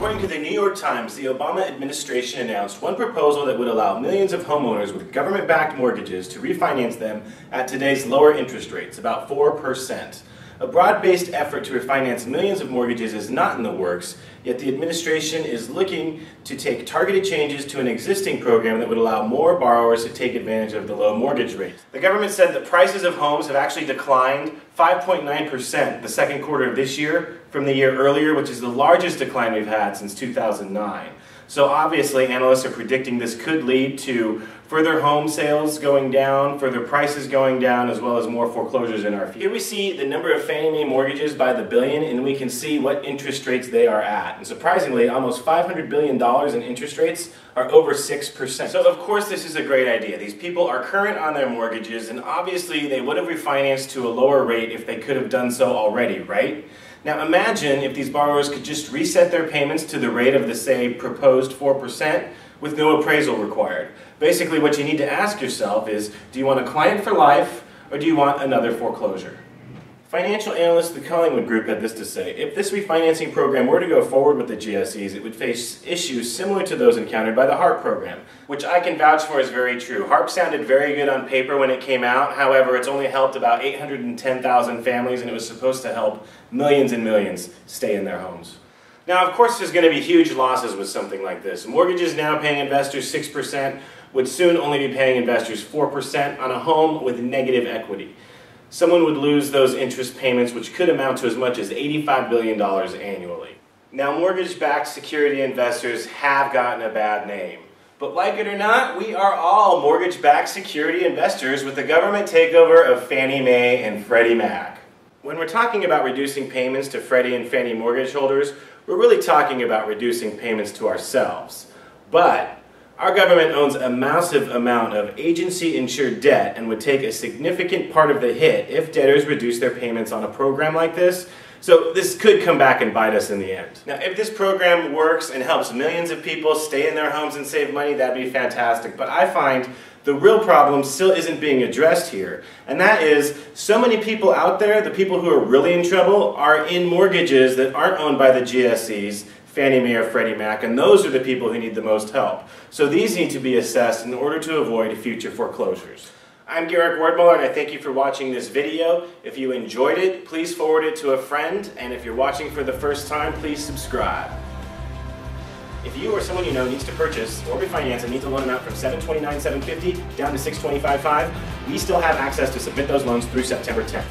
According to the New York Times, the Obama administration announced one proposal that would allow millions of homeowners with government-backed mortgages to refinance them at today's lower interest rates, about 4%. A broad-based effort to refinance millions of mortgages is not in the works, yet the administration is looking to take targeted changes to an existing program that would allow more borrowers to take advantage of the low mortgage rate. The government said that prices of homes have actually declined 5.9% the second quarter of this year from the year earlier, which is the largest decline we've had since 2009. So obviously, analysts are predicting this could lead to further home sales going down, further prices going down, as well as more foreclosures in our future. Here we see the number of Fannie Mae mortgages by the billion, and we can see what interest rates they are at. And surprisingly, almost $500 billion in interest rates are over 6%. So of course this is a great idea. These people are current on their mortgages, and obviously they would have refinanced to a lower rate if they could have done so already, right? Now imagine if these borrowers could just reset their payments to the rate of the, say, proposed 4% with no appraisal required. Basically what you need to ask yourself is, do you want a client for life or do you want another foreclosure? Financial analyst the Collingwood Group had this to say: if this refinancing program were to go forward with the GSEs, it would face issues similar to those encountered by the HARP program, which I can vouch for is very true. HARP sounded very good on paper when it came out. However, it's only helped about 810,000 families, and it was supposed to help millions and millions stay in their homes. Now, of course, there's going to be huge losses with something like this. Mortgages now paying investors 6% would soon only be paying investors 4% on a home with negative equity. Someone would lose those interest payments, which could amount to as much as $85 billion annually. Now, mortgage-backed security investors have gotten a bad name. But like it or not, we are all mortgage-backed security investors with the government takeover of Fannie Mae and Freddie Mac. When we're talking about reducing payments to Freddie and Fannie mortgage holders, we're really talking about reducing payments to ourselves. But our government owns a massive amount of agency-insured debt and would take a significant part of the hit if debtors reduce their payments on a program like this. So this could come back and bite us in the end. Now, if this program works and helps millions of people stay in their homes and save money, that'd be fantastic. But I find the real problem still isn't being addressed here. And that is, so many people out there, the people who are really in trouble, are in mortgages that aren't owned by the GSEs, Fannie Mae or Freddie Mac, and those are the people who need the most help. So these need to be assessed in order to avoid future foreclosures. I'm Garrick Wardmuller, and I thank you for watching this video. If you enjoyed it, please forward it to a friend, and if you're watching for the first time, please subscribe. If you or someone you know needs to purchase or refinance and needs a loan amount from $729,750 down to $625,500, we still have access to submit those loans through September 10th.